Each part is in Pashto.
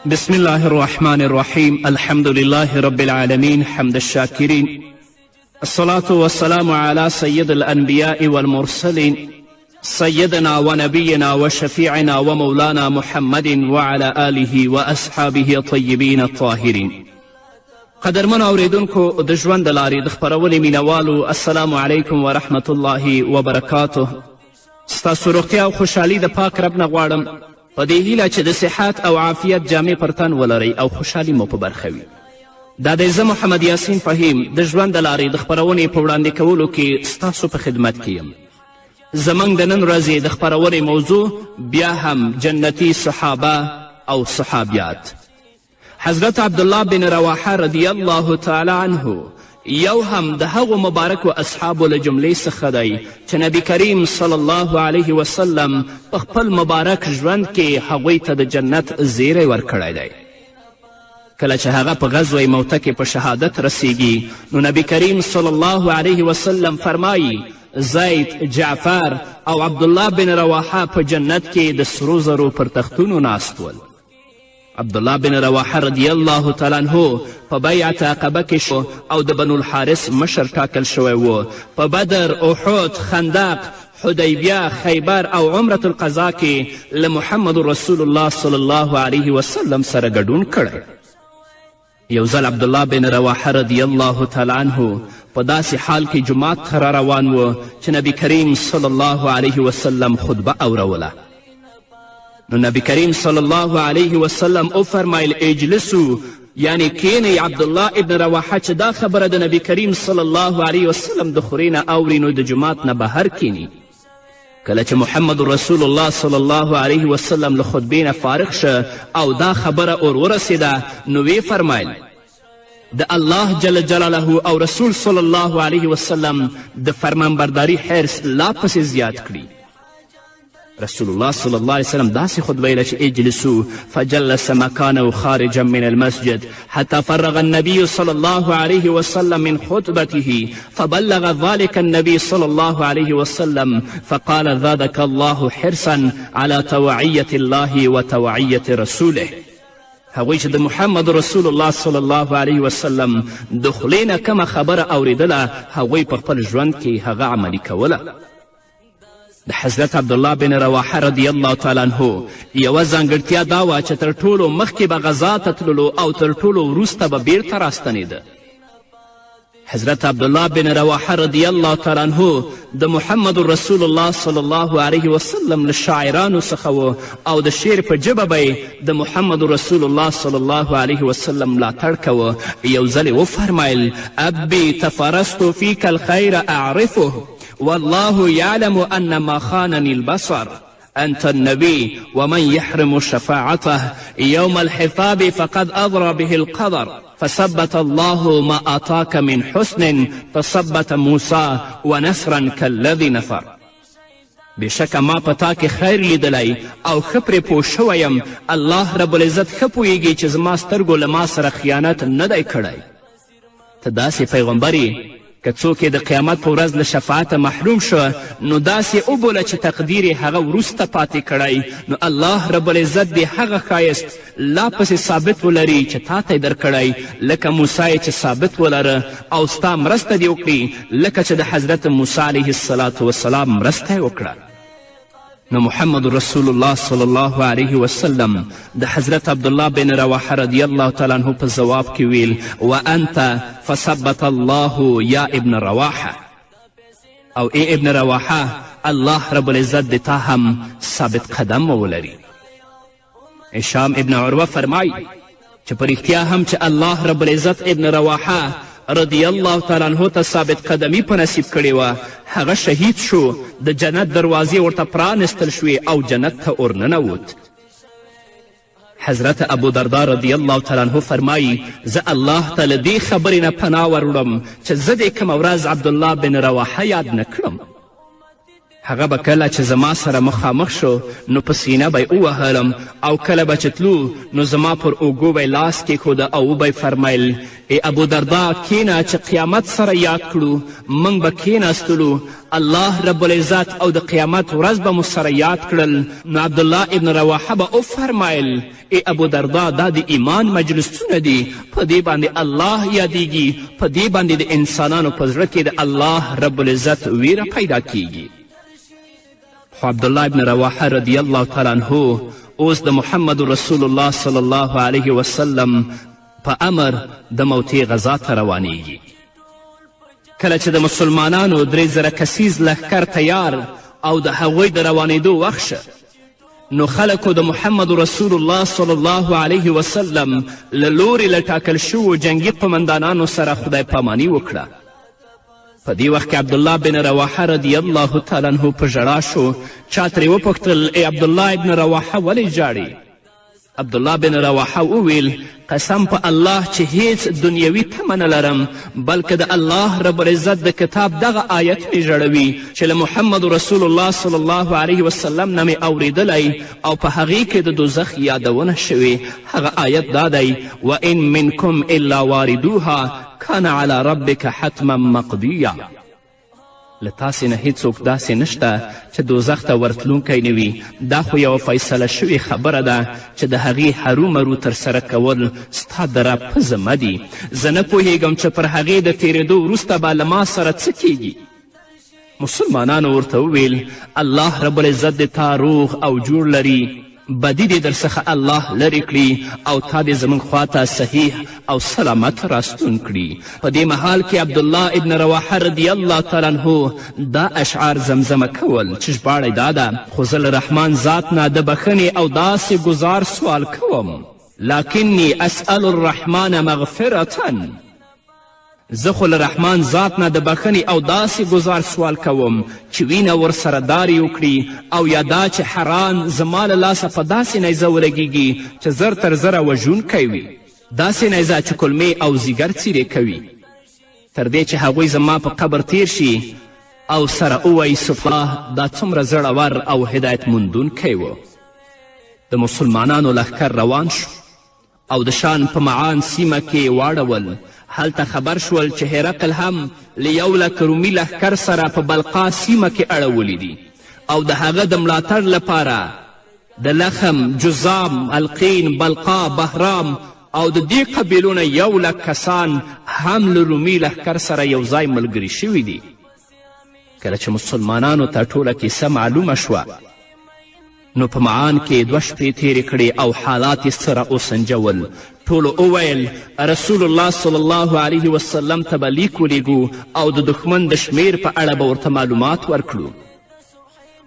بسم الله الرحمن الرحيم الحمد لله رب العالمين حمد الشاكرين الصلاة والسلام على سيد الأنبياء والمرسلين سيدنا ونبينا وشفيعنا ومولانا محمد وعلى آله وأصحابه الطيبين الطاهرين. قدرمنو اوریدونکو د ژوند د لارې د خپرونې مینوالو السلام علیکم ورحمة الله وبرکاته. ستاسو روغتیا او خوشحالي د پاک رب نه غواړم په دې هیله چې د صحت او عافیت جامې پر تن ولرئ او خوشحالي مو په برخه وي. دا دی زه محمد یاسین فهیم د ژوند د لارې د خپرونې په وړاندې کولو کې ستاسو په خدمت کې یم. زموږ د نن ورځې د خپرونې موضوع بیا هم جنتي صحابه او صحابیات. حضرت عبدالله بن رواحه رضی الله تعالی عنه یو هم د هغو مبارکو اصحابو له جملې څخه دی چې نبی کریم صلی الله علیه وسلم په خپل مبارک ژوند کې هغوی ته د جنت زیری ورکړی دی. کله چې هغه په غزوه موته کې په شهادت رسیږي نو نبی کریم صلی الله علیه وسلم فرمایي زید، جعفر او عبدالله بن رواحه په جنت کې د سرو زرو پر تختونو ناست ول. عبدالله بن رواحه رضی الله تعالی عنه په بیعت عقبه کې شو او د بنو الحارث مشر ټاکل شوی و. په بدر، احد، خندق، حدیبیه، خیبر او عمرة القضا کې له محمد رسول الله صلی الله علیه وسلم سره ګډون کړی. یو ځل عبدالله بن رواحه رضی الله تعالی عنه په داسې حال کې جومات ته را روان و چې نبی کریم صلی الله علیه وسلم خطبه اوروله. نو نبی کریم صلی الله علیه وسلم وفرمایل اجلسو، یعنی کینی عبدالله ابن رواحه چې دا خبره د نبی کریم صلی الله علیه وسلم د خورې نه اوري نو د جومات نه بهر کینی. کله چې محمد رسول الله صلی الله علیه وسلم له خطبې نه فارغ شه او دا خبره ورسېده نو وی فرمایل د الله جل جلاله او رسول صلی الله علیه وسلم د فرمانبرداري حرص لا پسې زیات کړي. رسول الله صلی الله علیه وسلم داسې خطبه ویله چې اجلسو فجلس مکانه خارجا من المسجد حتى فرغ النبي صلى الله عليه وسلم من خطبته فبلغ ذلك النبي صلى الله عليه وسلم فقال زادك الله حرصا على توعية الله وتوعية رسوله. هغوی چې د محمد رسول الله صلی الله علیه وسلم د خولې نه کومه خبره اورېدله هغوی په خپل ژوند کې هغه عملي کوله. د حضرت عبدالله بن رواحه رضی الله تعالی عنه یوه ځانګړتیا دا وه چې تر ټولو مخکې به غذا ته تللو او تر ټولو وروسته به بیرته راستنېده. حضرت عبدالله بن رواحه رضی الله تعالی عنه د محمد رسول الله صلی الله علیه وسلم له شاعرانو څخه و او د شعر په ژبه به د محمد رسول الله صلی الله علیه وسلم ملاتړ کوه. یو ځل یې وفرمیل ابي تفرست فیک الخیر اعرفه والله يعلم أن ما خانني البصر أنت النبي ومن يحرم شفاعته يوم الحساب فقد أضرى به القدر فثبت الله ما آتاك من حسن فثبت موسى ونصرا كالذي نفر. بشکه ما په تا کې خیر لیدلی او ښه پرې پوه شوی یم. الله رب العزت ښه پوهیږي چې زما سترګو له ما سره خیانت نه دی کړی. ته داسې پیغمبر یې که څوک د قیامت په ورځ له شفاعته محروم شو نو داسې وبوله چې تقدیر یې هغه وروسته پاتې کړی نو الله رب العزت دې هغه ښایست لا پسې ثابت ولري چې تا ته یې درکړی لکه موسی یې چې ثابت ولره او ستا مرسته دې وکړي لکه چې د حضرت موسی علیه السلام مرسته یې وکړه. نو محمد رسول الله صلی الله علیه وسلم د حضرت عبدالله بن رواحه رضی الله تعالی عنه په ځواب کې ویل وانت فثبت الله یا ابن رواحه، او ای ابن رواحه الله رب العزت د تا هم ثابت قدم ولري. هشام ابن عروه فرمایي چې په رښتیا هم چې الله رب العزت ابن رواحه رضی الله تعالی عنه ته ثابت قدمی په نصیب کړې وه هغه شهید شو، د جنت دروازې ورته پرانستل شوې او جنت ته ورننوت. حضرت ابو دردا رضی الله تعالی عنه فرمایي زه الله ته له دې خبرې نه پناه وروړم چې زه دې کومه ورځ عبدالله بن رواحه یاد نه کړم. هغه به کله چې زما سره مخامخ شو نو په سینه به یې ووهلم او کله به چې تلو نو زما پر اوږو به یې لاس کیښوده او وبه یې فرمیل ای ابو دردا کینه چې قیامت سره یاد کړو موږ به کیناستلو الله رب العزت او د قیامت ورځ به مو سره یاد کړل نو عبدالله ابن رواحه به وفرمیل ای ابو دردا دا د ایمان مجلسونه دي په دې باندې الله یادیږي په دې باندې د انسانانو په زړه کې د الله رب العزت ویره پیدا کیږي خو عبدالله ابن رواحه رضی الله تعالی عنه اوس د محمد رسول الله صلی الله علیه وسلم په امر د موتې غذا ته روانیږي کله چې د مسلمانانو 3000 کسیز لښکر تیار او د هغوی د روانېدو وخت شه نو خلکو د محمد رسول الله صلی الله علیه وسلم له لورې له ټاکل شوو جنګي قمندانانو سره خدای پاماني وکړه په دې وخت کې عبدالله بن رواحه رضی الله تعالی عنه په ژړا شو چا ترې وپوښتل ای عبدالله ابن رواحه ولې ژاړې عبدالله بن رواحه وویل قسم په الله چې هیڅ دنیوي تمه نه لرم بلکې د الله رب العزت د کتاب دغه آیت مې ژړوي چې له محمد رسول الله صلی الله علیه وسلم نه مې اورېدلی او په هغې کې د دوزخ یادونه شوې هغه آیت دا دی وان منکم الا واردوها کان علی ربک حتما مقضیه له تاسې نه هیڅوک داسې نشته چې دوزخ ته ورتلونکی نه وي دا خو یوه فیصله شوې خبره ده چې د هغې هرومرو ترسره کول ستا د رب په ذمه دي زه نه پوهیږم چې پر هغې د تیرېدو وروسته به له ما سره څه کیږي مسلمانانو ورته وویل الله رب العزت د تا روغ او جوړ لري بدی دې در څخه الله لرې کړي او تا دې زموږ خواته صحیح او سلامت راستون کړي په دې مهال کې عبدالله ابن رواحه رضی الله تعالی عنه دا اشعار زمزمه کول چې ژباړه دا ده خو زه له رحمان ذات نه د بخښنې او داسې ګزار سوال کوم لکنی اسأل الرحمن مغفرة زه خو له رحمان ذات نه د بخښنې او داسې ګزار سوال کوم چې وینه ورسره دارې وکړي او یا دا چې حران زما له لاسه په داسې نیزه ولګیږي چې زر تر زره وژونکی وي داسې نیزه چې کلمې او زیګر څیرې کوي تر دې چې هغوی زما په قبر تیر شي او سره ووایي سبحان دا څومره زړور او هدایت موندونکی و د مسلمانانو لښکر روان شو او د شان په معان سیمه کې واړول هلته خبر شول چې هرقل هم له 100,000 رومي لښکر سره په بلقا سیمه کې اړولی دي او د هغه د ملاتړ لپاره د لخم جزام القین بلقا بهرام او د دې قبیلو نه 100,000 کسان هم له رومي لښکر سره یو ځای ملګري شوي دي کله چې مسلمانانو ته ټوله کیسه معلومه شوه نو په معان کې 2 شپې تیرې کړې او حالات یې سره وسنجول ټولو وویل رسول الله صلی الله علیه وسلم ته به لیک ولیږو او د دښمن د شمیر په اړه به ورته معلومات ورکړو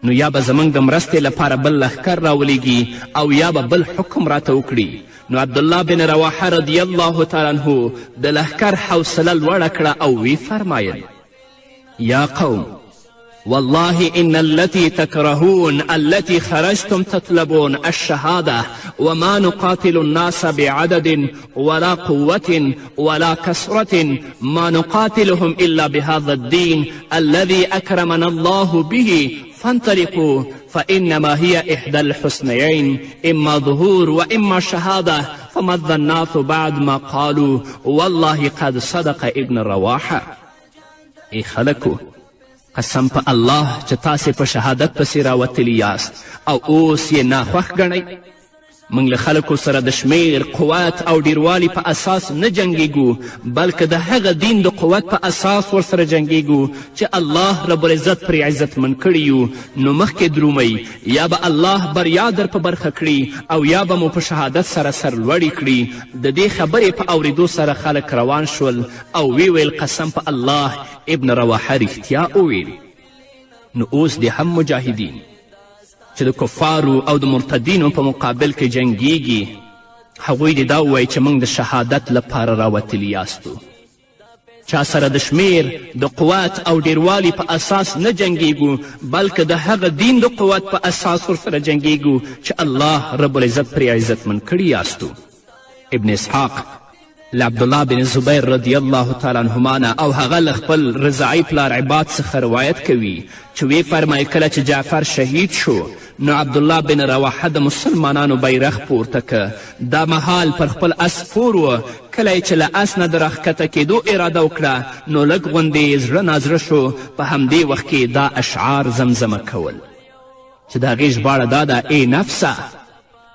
نو یا به زموږ د مرستې لپاره بل لښکر راولیږي او یا به بل حکم راته وکړي نو عبدالله بن رواحه رضی الله تعالی عنه د لښکر حوصله لوړه کړه او وی فرمایل یا قوم والله إن التي تكرهون التي خرجتم تطلبون الشهادة وما نقاتل الناس بعدد ولا قوة ولا كثرة ما نقاتلهم إلا بهذا الدين الذي أكرمنا الله به فانطلقوا فإنما هي إحدى الحسنيين إما ظهور وإما شهادة فما الظنات بعد ما قالوا والله قد صدق ابن رواحة ای خلکو قسم په الله چې تاسې په شهادت پسې راوتلي یاست او اوس یې ناخوښ ګڼئ موږ له خلکو سره د شمیر قوت او ډیروالي په اساس نه جنګیږو بلکې د هغه دین د قوت په اساس ورسره جنګیږو چې الله رب العزت پرې عزتمن کړي یو نو مخکې درومئ یا به الله بریا در په برخه کړي او یا به مو په شهادت سره سرلوړي کړي د دې خبرې په اورېدو سره خلک روان شول او ویل قسم په الله ابن رواحه رښتیا وویل نو اوس دې هم مجاهدین چې د کفارو او د مرتدینو په مقابل کې جنګیږي هغوی دې دا ووایي چې موږ د شهادت لپاره راوتلي یاستو چا سره د شمیر د قوت او ډیروالي په اساس نه جنګیږو بلکې د هغه دین د قوت په اساس ورسره جنګیږو چې الله رب العزت پرې عزتمن کړي یاستو ابن اسحاق له عبدالله بن زبیر رضی الله تعالی عنهما نه او هغه له خپل رضاعي پلار عباد څخه روایت کوي چې وی فرمایل کله چې جعفر شهید شو نو عبدالله بن رواحه د مسلمانانو بیرغ پورته که دا مهال پر خپل اس سپور و کله چې له اس نه د راښکته کېدو اراده وکړه نو لږ غوندې زړه نازړه شو په همدې وخت کې دا اشعار زمزمه کول چې د هغې ژباړه دا ده ای نفسه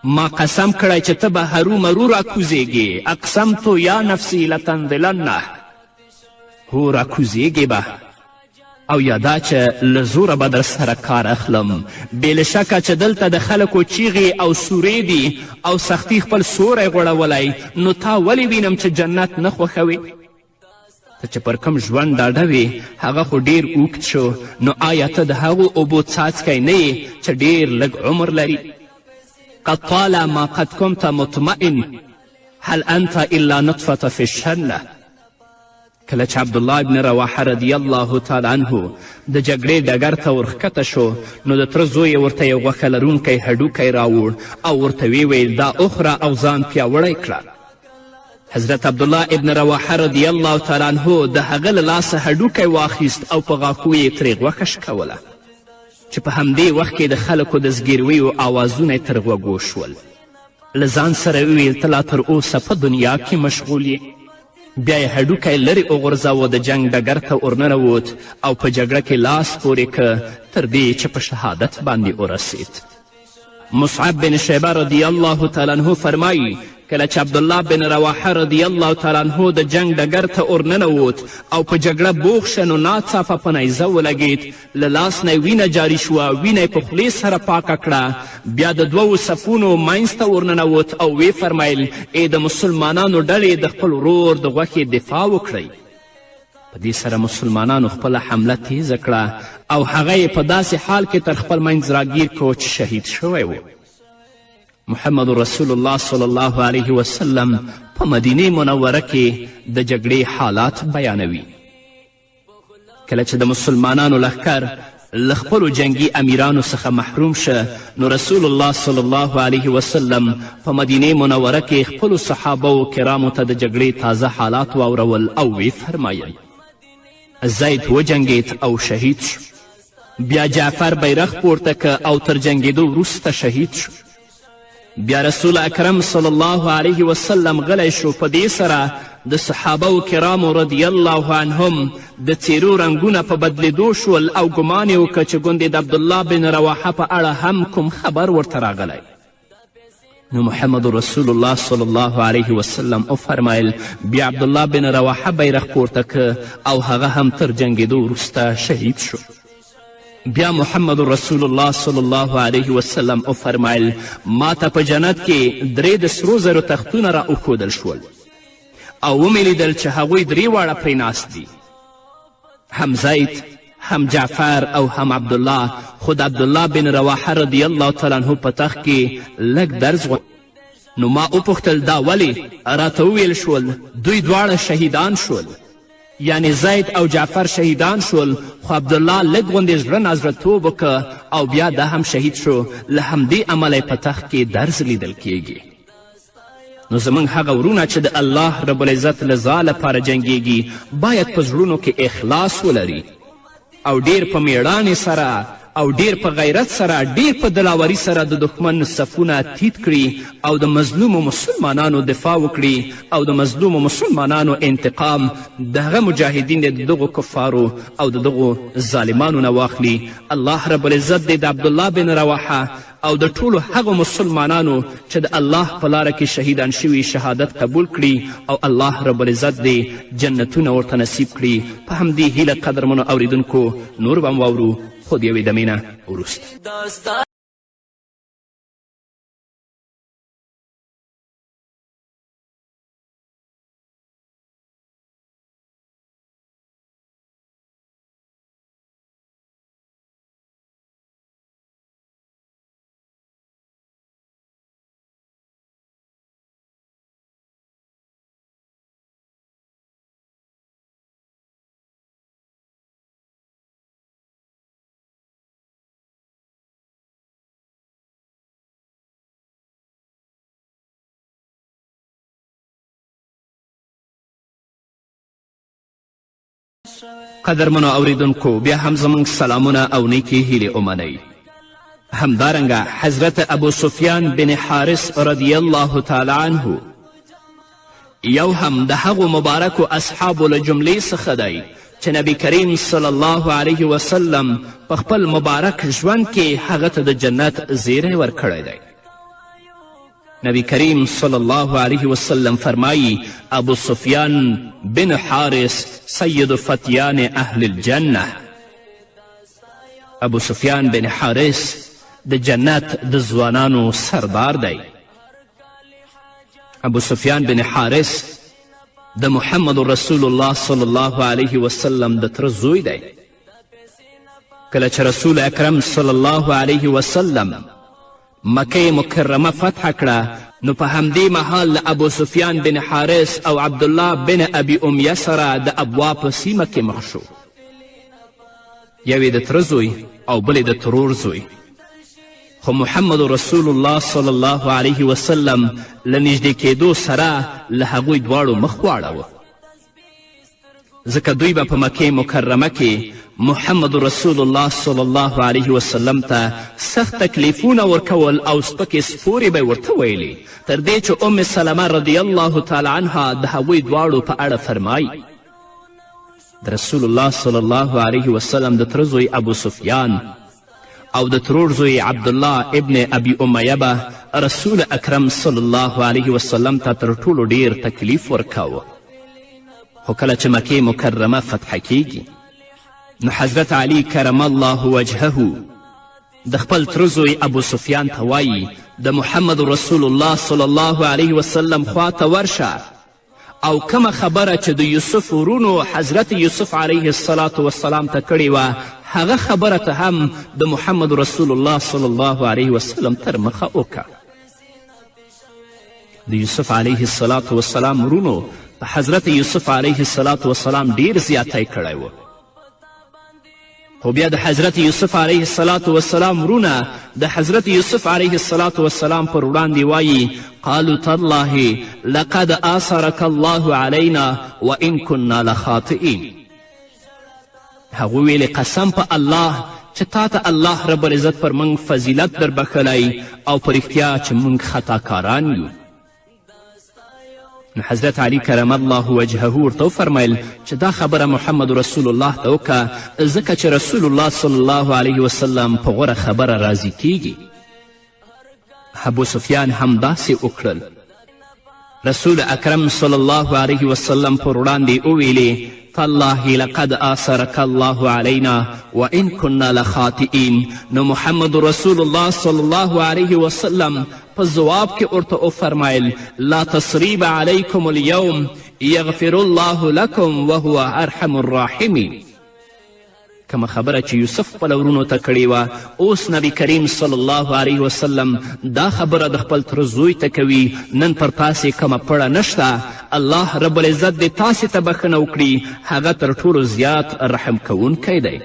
ما قسم کړی چې ته به هرو مرو راکوزیږي اقسمتو یا نفسی لتنزلنه هو راکوزیږي به او یا دا چې له زوره به در سره کار اخلم بې شکه چې دلته د خلکو چیغې او سورې دي او سختي خپل سوری غوړولی نو تا ولې وینم چې جنت نه خوښوي ته چې پر کوم ژوند ډاډه وې هغه خو ډیر اوږد شو نو آیا ته د هغو اوبو څاڅکی نه یې چې ډیر لږ عمر لري قد طال ما قد كنت مطمئن هل انت الا نطفة في الشنة کله چې عبدالله ابن رواحه رضی الله تعالی عنه د جګړې ډګر ته ورښکته شو نو د تره زوی یې ورته یو غوښه لرونکی هډوکی راوړ او ورته ویې ویل دا اخره او ځان پیاوړی کړه حضرت عبدالله ابن رواحه رضی الله تعالی عنه د هغه له لاسه هډوکی واخیست او په غاښو یې ترې غوښه شکوله چې په همدې وخت کې د خلکو د زګیرویو آوازونه یې تر غوږو شول له ځان سره وویل ته لا تر اوسه په دنیا کې مشغول یې بیا یې هډوکی لرې وغورځاوه د جنگ ډګر ته ورننوت او په جګړه کې لاس پورې که تر دې چې په شهادت باندې ورسید مصعب بن شیبه رضی الله تعالی عنه فرمایي کله چې عبدالله بن رواحه رضی الله تعالی عنه د جنگ ډګر ته ورننوت او په جګړه بوخ شه نو ناڅاپه په نیزه ولګید له لاس نه وینه جاري شوه وینه یې په خولې سره پاکه کړه بیا د دوو صفونو منځ ته ورننوت او وی فرمیل ای د مسلمانانو ډلې د خپل ورور د غوښې دفاع وکړئ په دې سره مسلمانانو خپله حمله تیزه کړه او هغه یې په داسې حال کې تر خپل منځ راګیر کړو چې شهید شوی و محمد رسول الله صلی الله علیه وسلم په مدینه منوره کې د جګړې حالات بیانوي کله چې د مسلمانانو لښکر له خپلو جنگي امیرانو څخه محروم شه نو رسول الله صلی الله علیه وسلم په مدینه منوره کې خپلو صحابه کرامو ته د جګړې تازه حالات واورول او وی فرمایل زید وجنګید او شهید شو بیا جعفر بیرغ پورته که او تر جنګېدو وروسته شهید شو بیا رسول اکرم صلی الله علیه وسلم غلی شو په دې سره د صحابه کرامو رضی الله عنهم د څیرو رنګونه په بدلیدو شول او ګمان یې وکړه چې ګوندې د عبدالله بن رواحه په اړه هم کوم خبر ورته راغلی نو محمد رسول الله صلی الله علیه وسلم وفرمیل بیا عبدالله بن رواحه بیرغ پورته که او هغه هم تر جنګېدو وروسته شهید شو بیا محمد رسول الله صلی الله علیه وسلم وفرمیل ما ته په جنت کې 3 د سرو زرو تختونه را وښودل شول او ومې لیدل چې هغوی 3 واړه پرې ناست دي هم زید هم جعفر او هم عبدالله خود عبدالله بن رواحه رضی الله تعالی عنه په تخت کې لږ درز نو ما وپوښتل دا ولې راته وویل شول دوی دواړه شهیدان شول یعنی زید او جعفر شهیدان شول خو عبدالله لږ غوندې زړه نازړهتوب وکړه او بیا دا هم شهید شو له همدې امله په تخت کې درز لیدل کیږي نو زموږ هغه ورونه چې د الله رب العزت له ځا لپاره جنګیږي باید په زړونو کې اخلاص ولري او ډیر په میړانې سره او ډیر په غیرت سره ډیر په دلاوري سره د دښمن صفونه تیت کړي او د مظلومو مسلمانانو دفاع وکړي او د مظلومو مسلمانانو انتقام د هغه مجاهدین د دغو کفارو او د دغو ظالمانو نه واخلي الله رب العزت دې د عبدالله بن رواحه او د ټولو هغو مسلمانانو چې د الله په لاره کې شهیدان شوي شهادت قبول کړي او الله رب العزت دې جنتونه ورته نصیب کړي په همدې هیله قدرمنو اوریدونکو نور به هم واورو خو د یوې دمې نه وروسته قدرمنو اوریدونکو بیا هم زموږ سلامونه او نیکې هیلې ومنئ. همدارنګه حضرت ابو سفیان بن حارث رضی الله تعالی عنه یو هم د هغو مبارکو اصحابو له جملې څخه دی چې نبی کریم صلی الله علیه وسلم په خپل مبارک ژوند کې هغه ته د جنت زیری ورکړی دی. نبی کریم صلی الله علیه وسلم فرمایی ابو سفیان بن حارث سید فتیان اهل الجنه. ابو سفیان بن حارث د جنت د ځوانانو سردار دی. ابو سفیان بن حارث د محمد رسول الله صلی الله علیه وسلم د تره زوی دی. کله چې رسول اکرم صلی الله علیه وسلم مکه مکرمه فتح کړه نو په همدې مهال له ابو سفیان بن حارث او عبدالله بن ابي امیه سره د ابوا په سیمه کې مخ شو. یو د تره زوی او بل د ترور زوی. خو محمد رسول الله صلی الله علیه وسلم له نږدې کېدو سره له هغوی دواړو مخ واړوه، ځکه دوی به په مکې مکرمه کې محمد رسول الله صلی الله علیه وسلم ته سخت تکلیفونه ورکول او سپکې سپورې به ورته ویلې، تر دې چې ام سلمه رضی الله تعالی عنها د هغوی دواړو په اړه فرمایي د رسول الله صلی الله علیه وسلم د تره زوی ابو سفیان او د ترور زوی عبدالله ابن ابي امیه به رسول اکرم صلی الله علیه وسلم ته تر ټولو ډیر تکلیف ورکاوه. خو کله چې مکې مکرمه فتح کیږي نو حضرت علی کرم الله وجهه د خپل تره زوی ابو سفیان ته وایي د محمد رسول الله صلی الله علیه وسلم خواته ورشه او کومه خبره چې د یوسف ورونو حضرت یوسف علیه الصلاة والسلام ته کړې وه هغه خبره ته هم د محمد رسول الله صلی الله علیه وسلم تر مخه وکړه. د یوسف علیه الصلاة والسلام ورونو په حضرت یوسف علیه الصلاة والسلام ډیر زیاتی کړی و. خو بیا د حضرت یوسف علیه الصلاة والسلام ورونه د حضرت یوسف علیه الصلاة والسلام پر وړاندې وایي قالوا تالله لقد آثرك الله علینا وان كنا لخاطئین. هغوی ویلې قسم په الله چې تا ته الله رب العزت پر موږ فضیلت در بخلی او په رښتیا چې موږ خطاکاران یو. نو حضرت علی کرم الله وجهه ورته وفرمیل چې دا خبره محمد رسول الله ته وکړه ځکه چې رسول الله صلی الله علیه وسلم په غوره خبره راضي کیږي. ابو سفیان هم داسې وکړل. رسول اکرم صلی الله علیه وسلم پر وړاندې وویلې تالله لقد آثرك الله علينا وإن كنا لخاطئين. نو محمد رسول الله صلی الله علیه وسلم په ځواب کې ورته وفرمیل لا تصریب علیکم اليوم یغفر الله لکم وهو ارحم الراحمین. کومه خبره چې یوسف خپل ورونو ته کړې وه اوس نبی کریم صلی الله علیه وسلم دا خبره د خپل تره زوی ته کوي. نن پر تاسې کومه پړه نشته. الله رب العزت دې تاسې ته بښنه وکړي، هغه تر ټولو زیات رحم کوونکی دی.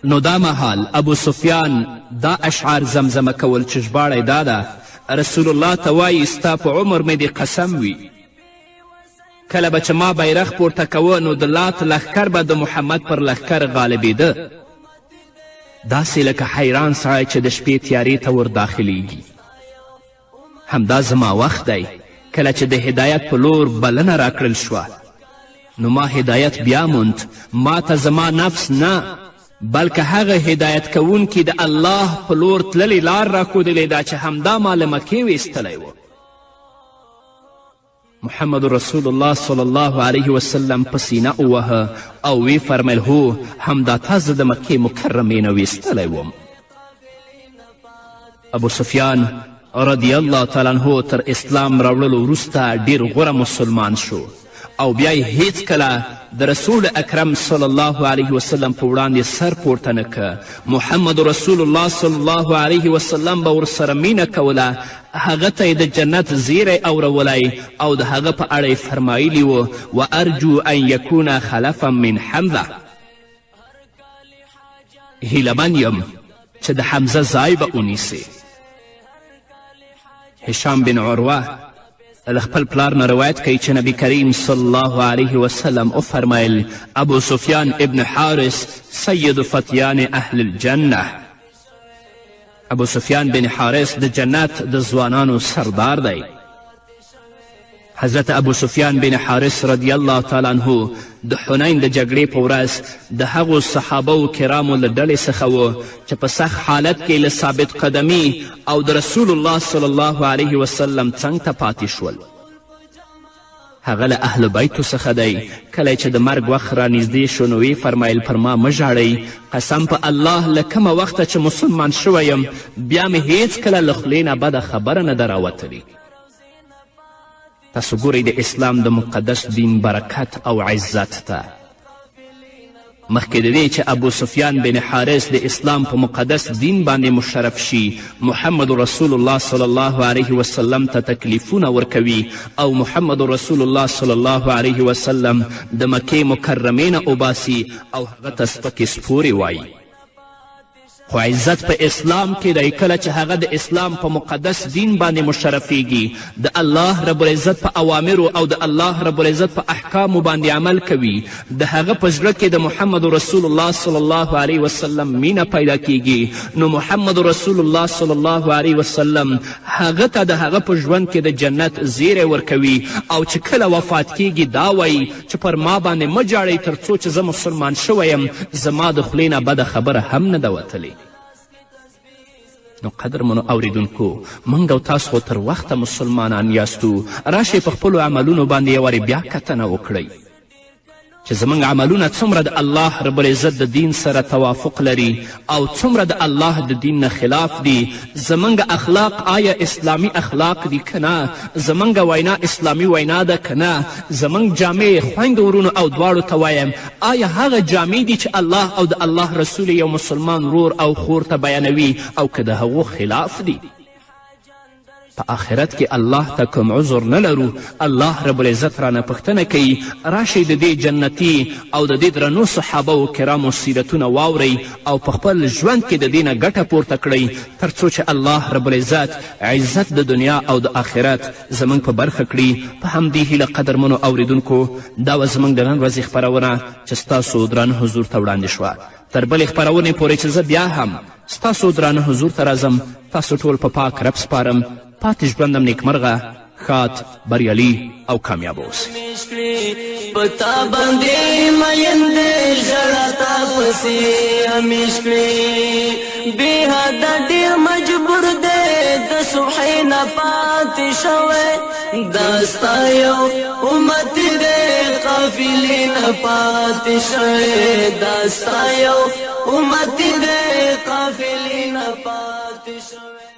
نو دا مهال ابو سفیان دا اشعار زمزمه کول چې ژباړی دا ده رسول الله ته وایي ستا په عمر مې دې قسم وي کله به چې ما بیرغ پورته کوه نو د لات لښکر به د محمد پر لښکر غالبېده. داسې لکه حیران سړی چې د شپې تیارې ته ورداخلیږي. همدا زما وخت دی کله چې د هدایت په لور بلنه راکړل شوه نو ما هدایت بیا موند. ما ته زما نفس نه بلکې هغه هدایت کوونکي د الله په لور تللې لار راښودلې ده چې همدا ما له مکې ویستلی و. محمد رسول الله صلی الله علیه وسلم په سینه ووهه او وی فرمیل هو همدا تا زه د مکې مکرمې نه ویستلی وم. ابو سفیان رضی الله تعالی عنه تر اسلام راوړلو وروسته ډیر غوره مسلمان شو او بیا یې هیڅکله د رسول اکرم صلی الله علیه وسلم په وړاندې سر پورته نه که. محمد رسول الله صلی الله علیه وسلم به ورسره مینه کوله. هغه ته یې د جنت زیری اورولی او د هغه په اړه یې فرمایلي و وارجو ان یکونه خلفا من حمزه. هیلهمن یم چې د حمزه ځای به ونیسي. هشام بن عروه له خپل پلار نه روایت کوي چې نبی کریم صلی الله علیه وسلم وفرمیل ابو سفیان ابن حارث سید فتیان اهل الجنه. ابو سفیان بن حارث د جنت د ځوانانو سردار دی. حضرت ابو سفیان بن حارث رضی الله تعالی عنه د حنین د جګړې په ورځ د هغو صحابه کرامو له ډلې څخه و چې په سخت حالت کې له ثابت قدمي او د رسول الله صلی الله علیه وسلم څنګ ته پاتې شول. هغه له اهل بیتو څخه دی. کله چې د مرګ وخت را نږدې شو نو ویې فرمیل پر ما مه ژاړئ، قسم په الله له کومه وخته چې مسلمان شوی یم بیا مې هیڅکله له خولې نه بده خبره نه ده راوتلې. تاسو ګورئ د اسلام د مقدس دین برکت او عزت ته. مخکې د دې چې ابو سفیان بن حارث د اسلام په مقدس دین باندې مشرف شي، محمد رسول الله صلی الله علیه وسلم ته تکلیفونه ورکوي او محمد رسول الله صلی الله علیه وسلم د مکې مکرمې نه وباسي او هغه ته سپکې سپورې وایي. خو عزت په اسلام کې دی. کله چې هغه د اسلام په مقدس دین باندې مشرفیږي، د الله رب العزت په اوامرو او د الله رب العزت په احکامو باندې عمل کوي، د هغه په زړه کې د محمد رسول الله صلی الله علیه وسلم مینه پیدا کیږي، نو محمد رسول الله صلی الله علیه وسلم هغه ته د هغه په ژوند کې د جنت زیری ورکوي او چې کله وفات کیږي دا وایي چې پر ما باندې مه ژاړئ تر څو چې زه مسلمان شوی یم، زما د خولې نه بده خبره هم نه ده وتلې. نو قدرمنو اوریدونکو، موږ او تاسو خو تر وخته مسلمانان یاستو. راشئ په خپلو عملونو باندې یو وارې بیا کتنه وکړئ چې زموږ عملونه څومره د الله رب العزت د دین سره توافق لري او څومره د الله د دین نه خلاف دي. زموږ اخلاق آیا اسلامي اخلاق دي که نه؟ زموږ وینا اسلامي وینا ده که نه؟ زموږ جامې خویندو ورونو او دواړو ته وایم آیا هغه جامې دي چې الله او د الله رسول یو مسلمان ورور او خور ته بیانوي او که د هغو خلاف دي؟ په آخرت کې الله ته کوم عذر نه لرو. الله رب العزت رانه پوښتنه کوي راشئ د دې جنتي او د دې درنو صحابو کرامو سیرتونه واورئ او په خپل ژوند کې د دې نه ګټه پورته کړئ تر څو چې الله رب العزت عزت د دنیا او د آخرت زموږ په برخه کړي. په همدې هیله قدرمنو اوریدونکو، دا وه زموږ د نن ورځې خپرونه چې ستاسو درانه حضور ته وړاندې شوه. تر بلې خپرونې پورې چې زه بیا هم ستاسو درانه حضور ته راځم، تاسو ټول په پاک رب سپارم. پاتې ژوندم نیکمرغه، ښاد، بریالي او کامیاب اوسئ. پتا باندې مین دې ژړا تا پسې همیش کړې بې حده ډېر مجبور دی د صبحې نه پاتې شوی دا ستا یو امت دی قافلې نه پاتې شوی دا ستا یو امت دی قافلې نه پاتې شوی.